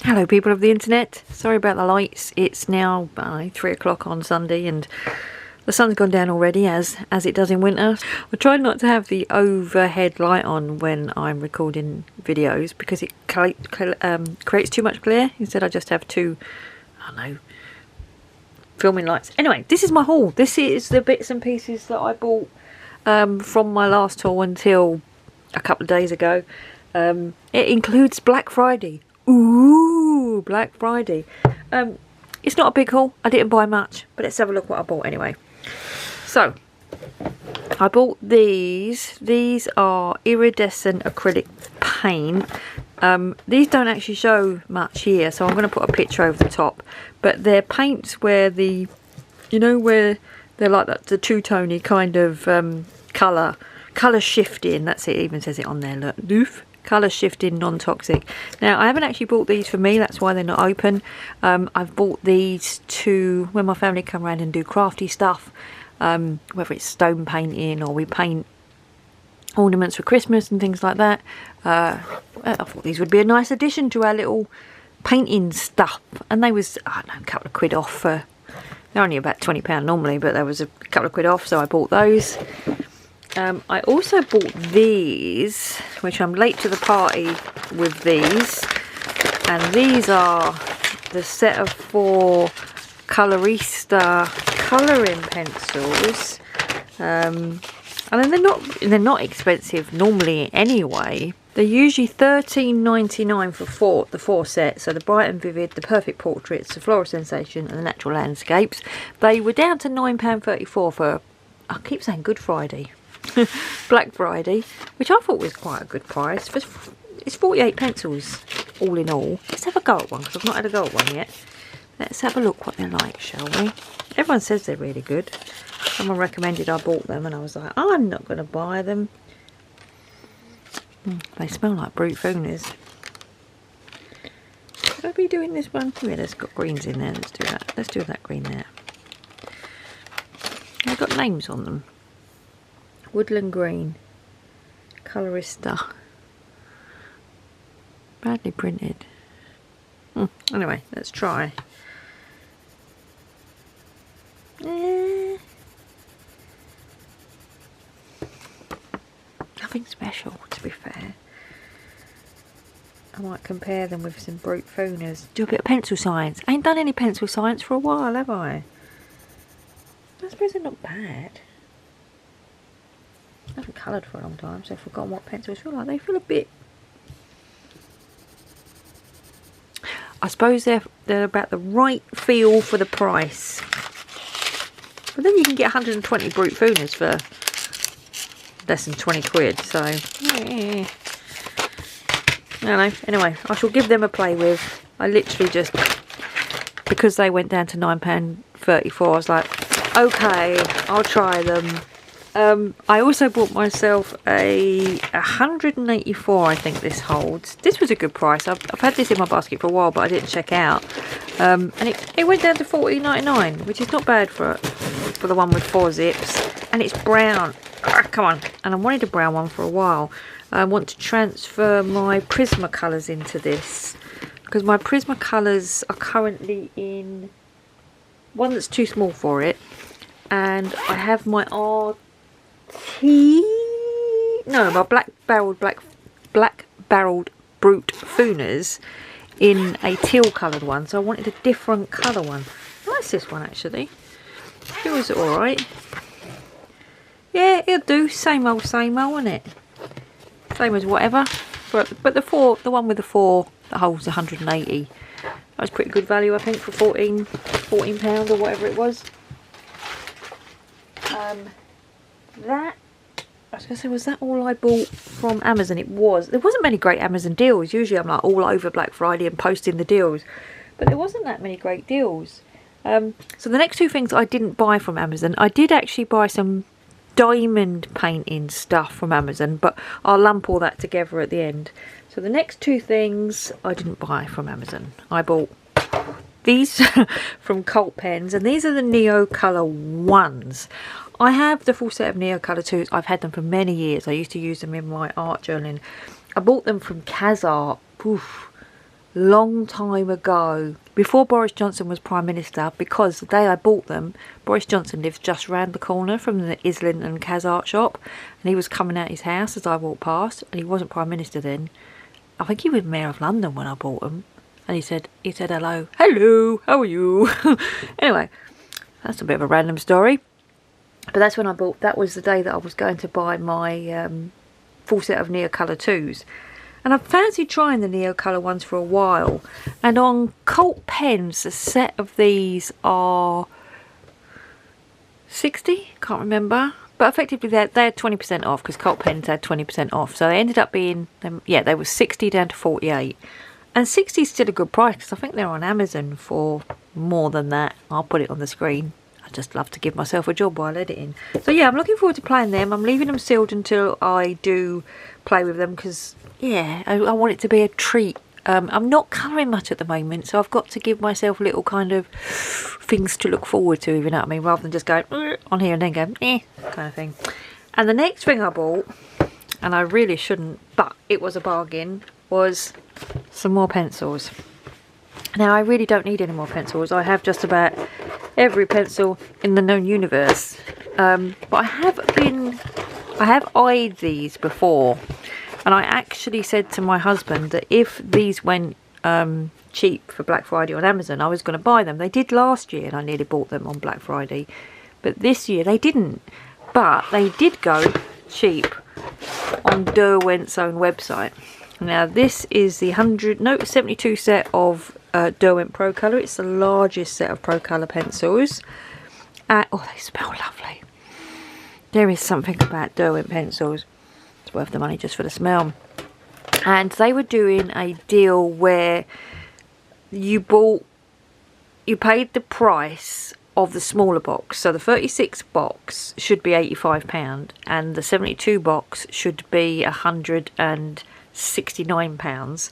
Hello people of the internet, sorry about the lights. It's now 3 o'clock on Sunday and the sun's gone down already as it does in winter. I try not to have the overhead light on when I'm recording videos because it creates too much glare. Instead I just have two, I don't know, filming lights. Anyway, this is my haul. This is the bits and pieces that I bought from my last haul until a couple of days ago. It includes Black Friday. Ooh, Black Friday. It's not a big haul. I didn't buy much, but let's have a look what I bought anyway. So, I bought these. These are iridescent acrylic paint. These don't actually show much here, so I'm going to put a picture over the top. But they're paints where the, you know, where they're like that, the two-tony kind of colour shifting. That's it. It even says it on there. Look, doof. Colour shifting, non-toxic. Now I haven't actually bought these for me, that's why they're not open. I've bought these to when my family come around and do crafty stuff, whether it's stone painting or we paint ornaments for Christmas and things like that. I thought these would be a nice addition to our little painting stuff, and they was, I don't know, a couple of quid off. For they're only about £20 normally, but there was a couple of quid off, so I bought those. I also bought these, which I'm late to the party with these, and these are the set of 4 colourists colouring pencils, and then they're not expensive normally anyway. They're usually £13.99 for the 4 sets, so the Bright and Vivid, the Perfect Portraits, the Floral Sensation and the Natural Landscapes. They were down to £9.34 for, I keep saying Good Friday. Black Friday, which I thought was quite a good price. It's 48 pencils all in all. Let's have a go at one because I've not had a go at one yet. Let's have a look what they're like, shall we? Everyone says they're really good. Someone recommended I bought them and I was like, oh, I'm not going to buy them. They smell like Brute Fooners. Should I be doing this one? Yeah, there's got greens in there. Let's do that. Let's do that green there. They've got names on them. Woodland Green, Colourista, badly printed. Anyway, let's try. Nothing special, to be fair. I might compare them with some Brute Fooners. Do a bit of pencil science. I ain't done any pencil science for a while, have I? I suppose they're not bad. I haven't coloured for a long time, so I've forgotten what pencils feel like. They feel a bit... I suppose they're about the right feel for the price. But then you can get 120 Brute Fooners for less than 20 quid, so... Yeah. I don't know. Anyway, I shall give them a play with. I literally just... Because they went down to £9.34, I was like, okay, I'll try them. I also bought myself a 184, I think this holds. This was a good price. I've had this in my basket for a while, but I didn't check out. And it went down to $14.99, which is not bad for the one with 4 zips. And it's brown. Come on. And I wanted a brown one for a while. I want to transfer my Prismacolors into this, because my Prismacolors are currently in one that's too small for it. And I have my my black barreled Brute Fooners in a teal coloured one, so I wanted a different colour one. I like this one actually. Feels alright. Yeah, it'll do. Same old, isn't it? Same as whatever. But the one with the 4 that holds 180. That was pretty good value, I think, for £14 or whatever it was. That, I was going to say, was that all I bought from Amazon? It was. There wasn't many great Amazon deals. Usually I'm like all over Black Friday and posting the deals, but there wasn't that many great deals. So the next 2 things I didn't buy from Amazon. I did actually buy some diamond painting stuff from Amazon, but I'll lump all that together at the end. So the next 2 things I didn't buy from Amazon. I bought these from Cult Pens, and these are the Neo Colour ones. I have the full set of Neo Colour 2s. I've had them for many years. I used to use them in my art journaling. I bought them from Kazart. Oof. long time ago, before Boris Johnson was Prime Minister, because the day I bought them, Boris Johnson lives just round the corner from the Island and Kaz art shop, and he was coming out his house as I walked past, and he wasn't Prime Minister then. I think he was Mayor of London when I bought them, and he said hello, how are you? Anyway, that's a bit of a random story, but that's when I bought, that was the day that I was going to buy my full set of Neocolour 2s. And I've fancied trying the Neocolour ones for a while. And on Cult Pens, a set of these are 60? Can't remember. But effectively they're 20% off, because Cult Pens had 20% off. So they ended up being, yeah, they were 60 down to 48. And 60 is still a good price, because I think they're on Amazon for more than that. I'll put it on the screen. I just love to give myself a job while editing. So yeah, I'm looking forward to playing them. I'm leaving them sealed until I do play with them, because yeah, I want it to be a treat. I'm not colouring much at the moment, so I've got to give myself little kind of things to look forward to, if you know what I mean, rather than just going on here and then go kind of thing. And the next thing I bought, and I really shouldn't, but it was a bargain, was some more pencils. Now I really don't need any more pencils. I have just about every pencil in the known universe, but I have eyed these before. And I actually said to my husband that if these went cheap for Black Friday on Amazon, I was going to buy them. They did last year and I nearly bought them on Black Friday. But this year they didn't. But they did go cheap on Derwent's own website. Now this is the 72 set of Derwent Pro Colour. It's the largest set of Pro Colour pencils. Oh, they smell lovely. There is something about Derwent pencils. It's worth the money just for the smell. And they were doing a deal where you paid the price of the smaller box. So the 36 box should be £85 and the 72 box should be £169.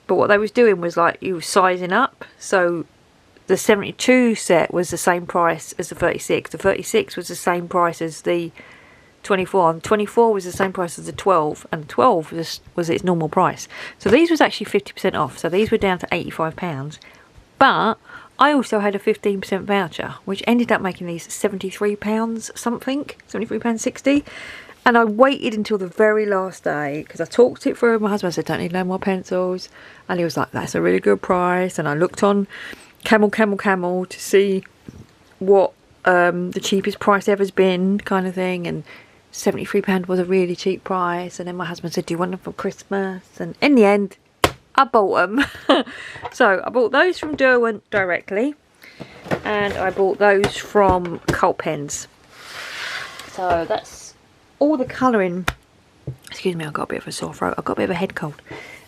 But what they was doing was like you were sizing up. So the 72 set was the same price as the 36. The 36 was the same price as the 24, and 24 was the same price as the 12, and the 12 was its normal price. So these was actually 50% off, so these were down to £85, but I also had a 15% voucher, which ended up making these £73 something, £73.60, and I waited until the very last day, because I talked it through with my husband. I said, don't need no more pencils, and he was like, that's a really good price. And I looked on Camel to see what the cheapest price ever's been, kind of thing, and £73 was a really cheap price. And then my husband said, do you want them for Christmas? And in the end I bought them. So I bought those from Derwent directly, and I bought those from Cult Pens. So that's all the colouring. Excuse me, I've got a bit of a sore throat, I've got a bit of a head cold.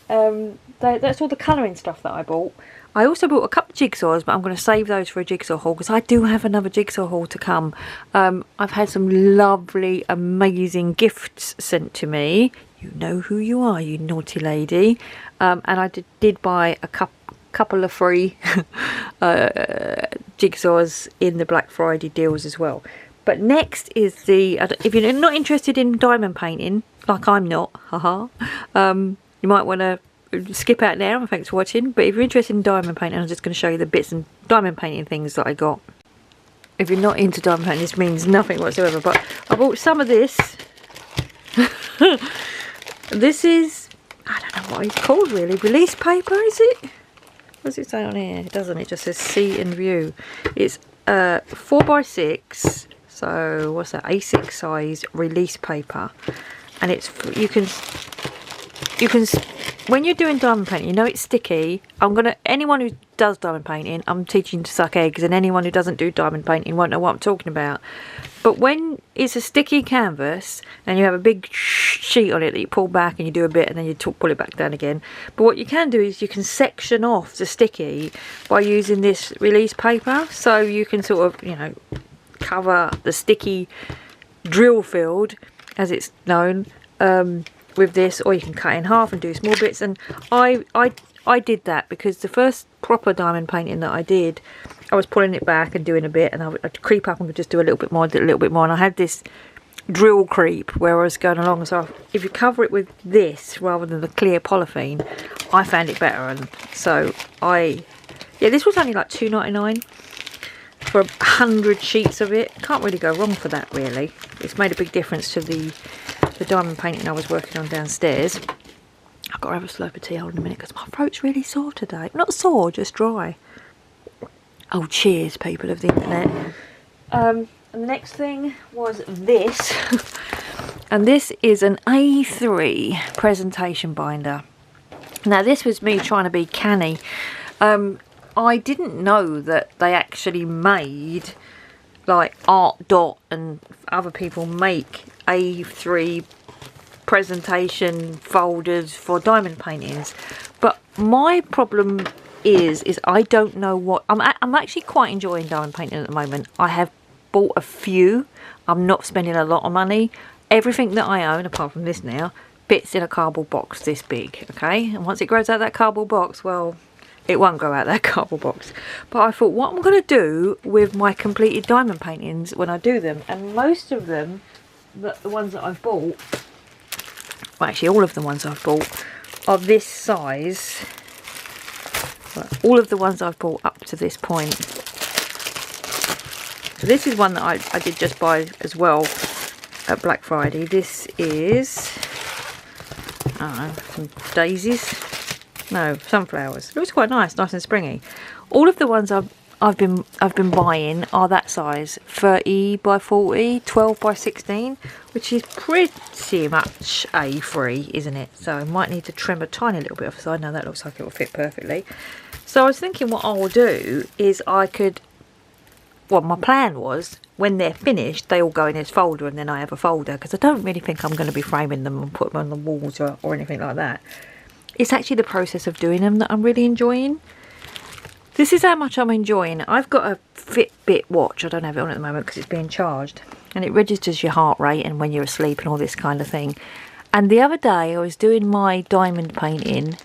That's all the colouring stuff that I bought. I also bought a couple of jigsaws, but I'm going to save those for a jigsaw haul, because I do have another jigsaw haul to come. I've had some lovely, amazing gifts sent to me. You know who you are, you naughty lady. And I did buy a couple of free jigsaws in the Black Friday deals as well. But next is if you're not interested in diamond painting, like I'm not, haha, you might want to skip out now, and thanks for watching. But if you're interested in diamond painting, I'm just going to show you the bits and diamond painting things that I got. If you're not into diamond painting, this means nothing whatsoever, but I bought some of this. This is, I don't know what it's called really, release paper, is it? What does it say on here? It doesn't, it just says see and view. It's 4x6, so what's that, A6 size release paper, and it's, you can when you're doing diamond painting, you know it's sticky. Anyone who does diamond painting, I'm teaching to suck eggs, and anyone who doesn't do diamond painting won't know what I'm talking about. But when it's a sticky canvas and you have a big sheet on it that you pull back and you do a bit and then you pull it back down again. But what you can do is you can section off the sticky by using this release paper. So you can sort of, you know, cover the sticky drill field, as it's known, with this, or you can cut it in half and do small bits. And I did that because the first proper diamond painting that I did, I was pulling it back and doing a bit, and I'd creep up and just do a little bit more, and I had this drill creep where I was going along. So if you cover it with this rather than the clear polythene, I found it better. And so yeah, this was only like $2.99 for 100 sheets of it. Can't really go wrong for that, really. It's made a big difference to the diamond painting I was working on downstairs. I've got to have a slurp of tea. Hold on a minute, because my throat's really sore today. Not sore, just dry. Oh, cheers, people of the internet. And the next thing was this. And this is an A3 presentation binder. Now, this was me trying to be canny. I didn't know that they actually made, like, Art Dot and other people make A3 presentation folders for diamond paintings. But my problem is I don't know what... I'm actually quite enjoying diamond painting at the moment. I have bought a few. I'm not spending a lot of money. Everything that I own, apart from this now, fits in a cardboard box this big, okay? And once it grows out of that cardboard box, well... it won't go out that cardboard box. But I thought, what I'm going to do with my completed diamond paintings when I do them, and most of them, the ones that I've bought, well, actually all of the ones I've bought are this size. Well, all of the ones I've bought up to this point. So this is one that I did just buy as well at Black Friday. This is, I don't know, some daisies. No, sunflowers. It was quite nice and springy. All of the ones I've been buying are that size, 30 by 40, 12 by 16, which is pretty much A3, isn't it? So I might need to trim a tiny little bit off the side. Now that looks like it will fit perfectly. So I was thinking what I will do is I could, well, my plan was when they're finished, they all go in this folder and then I have a folder, because I don't really think I'm going to be framing them and put them on the walls or anything like that. It's actually the process of doing them that I'm really enjoying. This is how much I'm enjoying. I've got a Fitbit watch. I don't have it on at the moment because it's being charged. And it registers your heart rate and when you're asleep and all this kind of thing. And the other day I was doing my diamond painting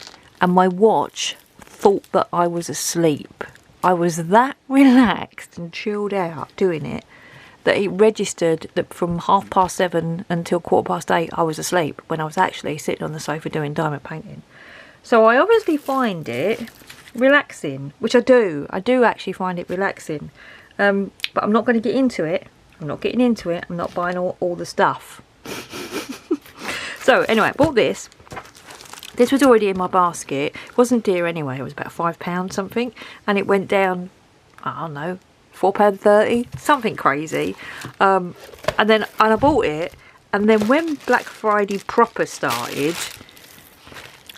and my watch thought that I was asleep. I was that relaxed and chilled out doing it that it registered that from 7:30 until 8:15 I was asleep when I was actually sitting on the sofa doing diamond painting. So I obviously find it relaxing, which I do. I do actually find it relaxing. But I'm not going to get into it. I'm not getting into it. I'm not buying all the stuff. So anyway, I bought this. This was already in my basket. It wasn't dear anyway. It was about £5 something. And it went down, I don't know, £4.30, something crazy. And I bought it. And then when Black Friday proper started,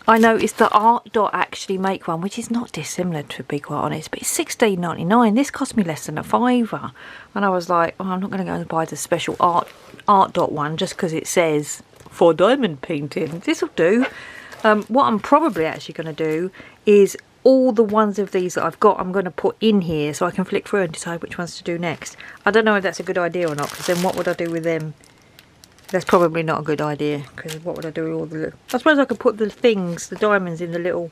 I noticed that Art Dot actually make one, which is not dissimilar, to be quite honest, but it's $16.99. This cost me less than a £5. And I was like, oh, I'm not going to go and buy the special Art Dot one just because it says for diamond painting. This will do. What I'm probably actually going to do is all the ones of these that I've got, I'm going to put in here so I can flick through and decide which ones to do next. I don't know if that's a good idea or not, because then what would I do with them? That's probably not a good idea, because what would I do with all the... I suppose I could put the things, the diamonds, in the little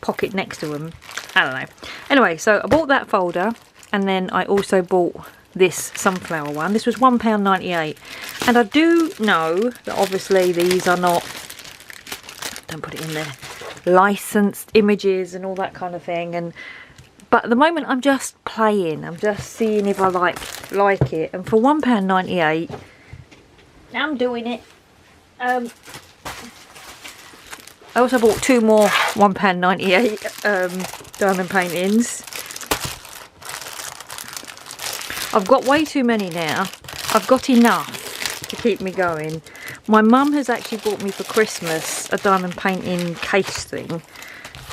pocket next to them. I don't know. Anyway, so I bought that folder, and then I also bought this sunflower one. This was £1.98. And I do know that obviously these are not... Don't put it in there. Licensed images and all that kind of thing. But at the moment I'm just playing. I'm just seeing if I like it. And for £1.98... I'm doing it. I also bought two more £1.98 diamond paintings. I've got way too many now. I've got enough to keep me going. My mum has actually bought me for Christmas a diamond painting case thing.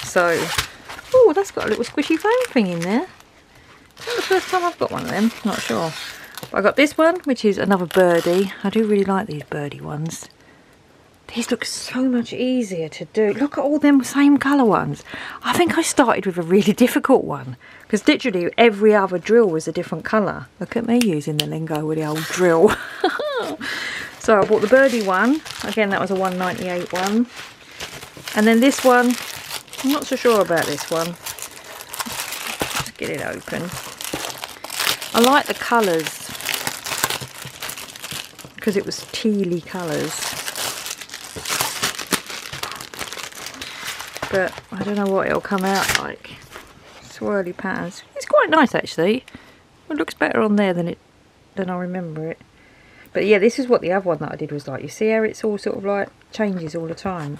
So, oh, that's got a little squishy foam thing in there. Is that the first time I've got one of them? Not sure. I got this one, which is another birdie. I do really like these birdie ones. These look so much easier to do. Look at all them same colour ones. I think I started with a really difficult one, because literally every other drill was a different colour. Look at me using the lingo with the old drill. So I bought the birdie one. Again, that was a £1.98 one. And then this one, I'm not so sure about this one. Let's get it open. I like the colours. because it was tealy colours. But I don't know what it'll come out like. Swirly patterns. It's quite nice actually. It looks better on there than I remember it. But yeah, this is what the other one that I did was like. You see how it's all sort of like changes all the time.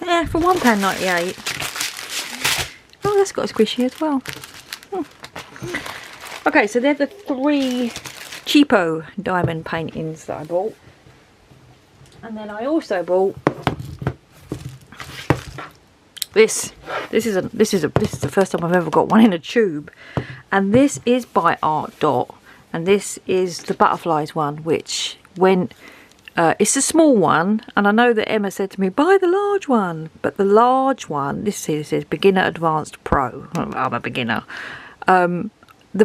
Yeah, for £1.98. Oh, that's got a squishy as well. Okay, so they're the 3 cheapo diamond paintings that I bought. And then I also bought this. This is the first time I've ever got one in a tube. And this is by ArtJourney. And this is the butterflies one, which went... it's a small one, and I know that Emma said to me, buy the large one. But the large one, this says beginner, advanced, pro. I'm a beginner. The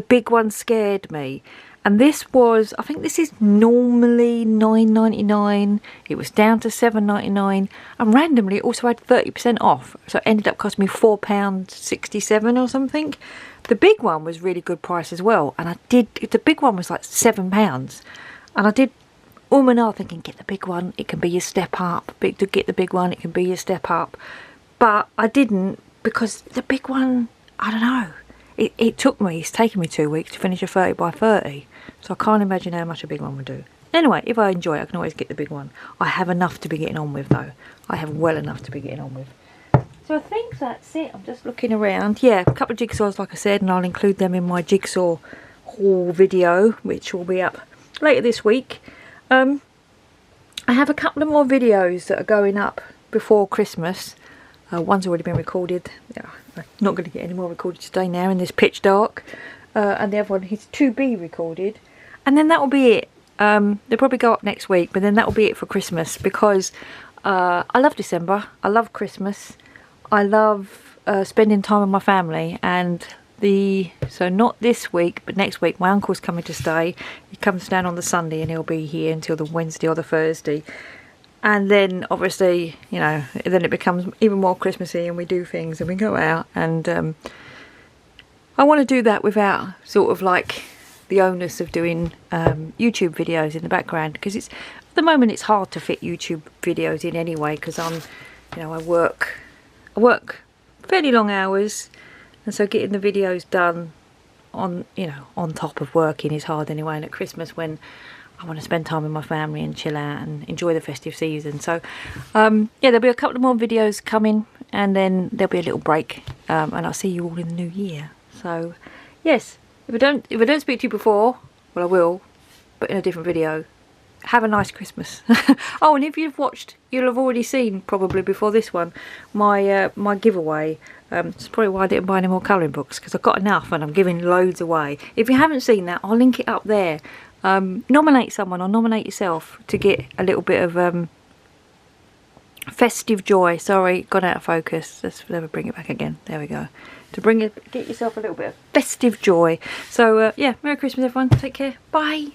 big one scared me. And this was, I think this is normally $9.99. It was down to $7.99. And randomly it also had 30% off. So it ended up costing me £4.67 or something. The big one was really good price as well. And the big one was like £7. And I did and ahh thinking, get the big one, it can be your step up. To get the big one, it can be your step up. But I didn't, because the big one, I don't know. It's taken me 2 weeks to finish a 30 by 30. So I can't imagine how much a big one would do. Anyway, if I enjoy it, I can always get the big one. I have enough to be getting on with though. I have well enough to be getting on with. So I think that's it. I'm just looking around. Yeah, a couple of jigsaws like I said, and I'll include them in my jigsaw haul video, which will be up later this week. I have a couple of more videos that are going up before Christmas. One's already been recorded. Yeah, I'm not going to get any more recorded today now in this pitch dark. And the other one is to be recorded. And then that will be it. They'll probably go up next week, but then that will be it for Christmas, because I love December. I love Christmas. I love spending time with my family, and so not this week, but next week my uncle's coming to stay. He comes down on the Sunday and he'll be here until the Wednesday or the Thursday. And then obviously, you know, then it becomes even more Christmassy and we do things and we go out, and I want to do that without sort of like the onus of doing YouTube videos in the background, because at the moment it's hard to fit YouTube videos in anyway, because I work fairly long hours, and so getting the videos done on top of working is hard anyway. And at Christmas, when I want to spend time with my family and chill out and enjoy the festive season, so yeah, there'll be a couple of more videos coming, and then there'll be a little break, and I'll see you all in the new year. So yes, if I don't speak to you before, well I will, but in a different video. Have a nice Christmas. Oh, and if you've watched, you'll have already seen probably before this one my giveaway. It's probably why I didn't buy any more colouring books, because I've got enough and I'm giving loads away. If you haven't seen that, I'll link it up there. Nominate someone or nominate yourself to get a little bit of festive joy. Sorry, gone out of focus. Let's never bring it back again. There we go. Get yourself a little bit of festive joy. So yeah, Merry Christmas everyone. Take care. Bye.